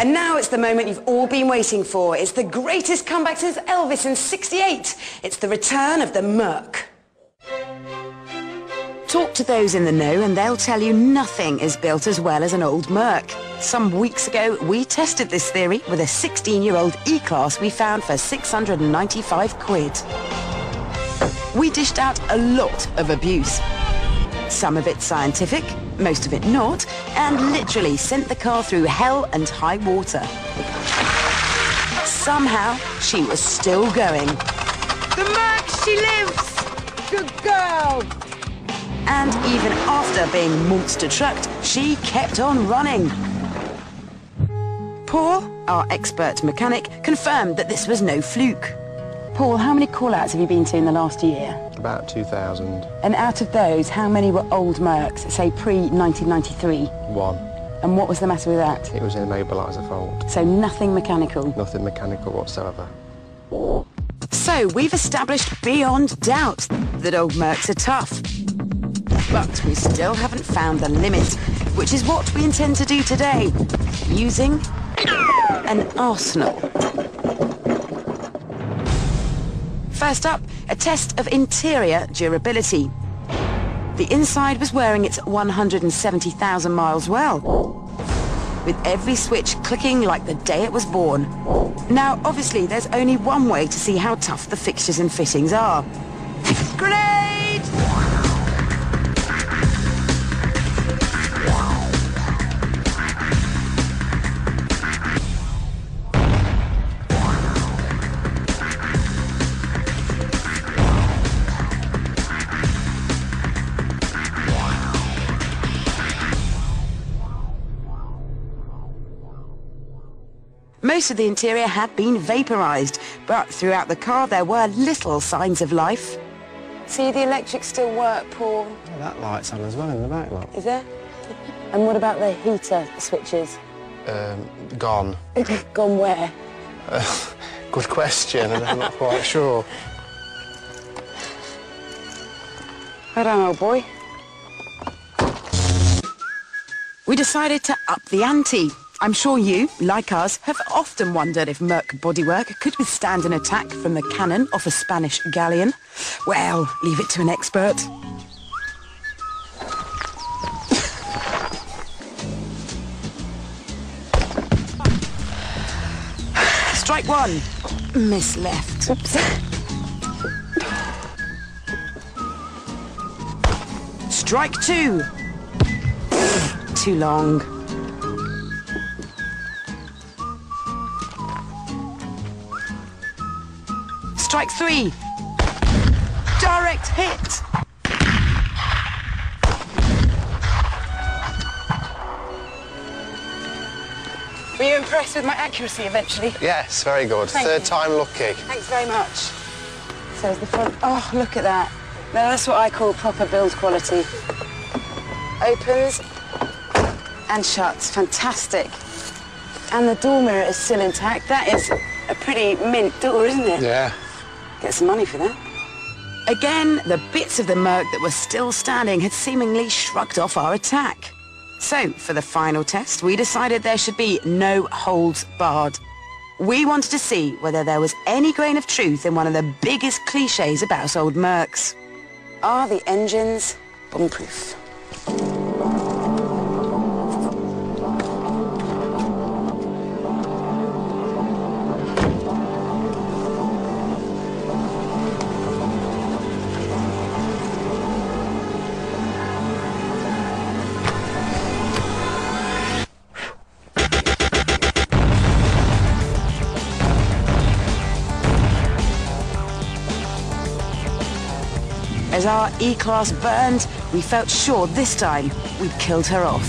And now it's the moment you've all been waiting for. It's the greatest comeback since Elvis in '68. It's the return of the Merc. Talk to those in the know and they'll tell you nothing is built as well as an old Merc. Some weeks ago, we tested this theory with a 16-year-old E-Class we found for 695 quid. We dished out a lot of abuse. Some of it scientific, most of it not, and literally sent the car through hell and high water. Somehow, she was still going. The Merc, she lives! Good girl! And even after being monster trucked, she kept on running. Paul, our expert mechanic, confirmed that this was no fluke. Paul, how many call-outs have you been to in the last year? About 2,000. And out of those, how many were old Mercs, say pre-1993? One. And what was the matter with that? It was an immobiliser fault. So nothing mechanical? Nothing mechanical whatsoever. So we've established beyond doubt that old Mercs are tough. But we still haven't found the limit, which is what we intend to do today, using an arsenal. First up, a test of interior durability. The inside was wearing its 170,000 miles well, with every switch clicking like the day it was born. Now, obviously, there's only one way to see how tough the fixtures and fittings are. Grenade! Most of the interior had been vaporised, but throughout the car there were little signs of life. See, the electrics still work, Paul. Oh, that light's on as well in the back, look. Is there? And what about the heater switches? Gone. Gone where? Good question, and I'm not quite sure. I don't know, boy. We decided to up the ante. I'm sure you, like us, have often wondered if Merc bodywork could withstand an attack from the cannon off a Spanish galleon. Well, leave it to an expert. Strike one. Miss left. Oops. Strike two. Too long. Strike three. Direct hit. Were you impressed with my accuracy eventually? Yes, very good. Third time lucky. Thanks very much. So is the front... Oh, look at that. Now that's what I call proper build quality. Opens and shuts. Fantastic. And the door mirror is still intact. That is a pretty mint door, isn't it? Yeah. Get some money for that. Again, the bits of the Merc that were still standing had seemingly shrugged off our attack. So, for the final test, we decided there should be no holds barred. We wanted to see whether there was any grain of truth in one of the biggest cliches about old Mercs. Are the engines bomb-proof? As our E-Class burned, we felt sure this time we'd killed her off.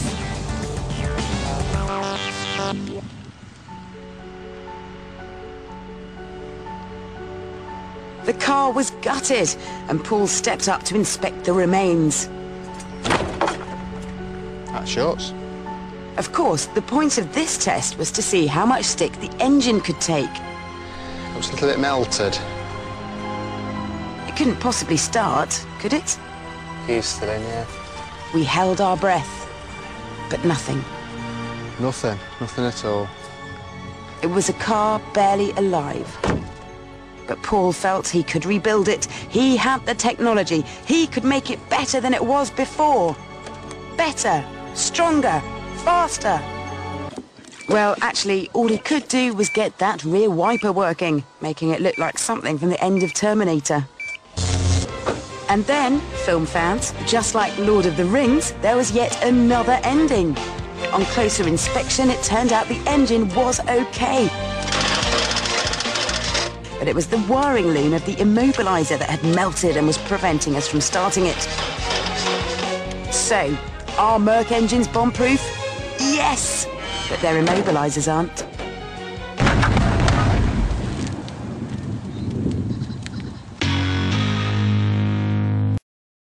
The car was gutted, and Paul stepped up to inspect the remains. That shuts. Of course, the point of this test was to see how much stick the engine could take. It was a little bit melted. It couldn't possibly start, could it? Keys still in, yeah. We held our breath, but nothing. Nothing at all. It was a car barely alive. But Paul felt he could rebuild it. He had the technology. He could make it better than it was before. Better, stronger, faster. Well, actually, all he could do was get that rear wiper working, making it look like something from the end of Terminator. And then, film fans, just like Lord of the Rings, there was yet another ending. On closer inspection, it turned out the engine was okay. But it was the wiring loom of the immobiliser that had melted and was preventing us from starting it. So, are Merc engines bomb-proof? Yes! But their immobilisers aren't.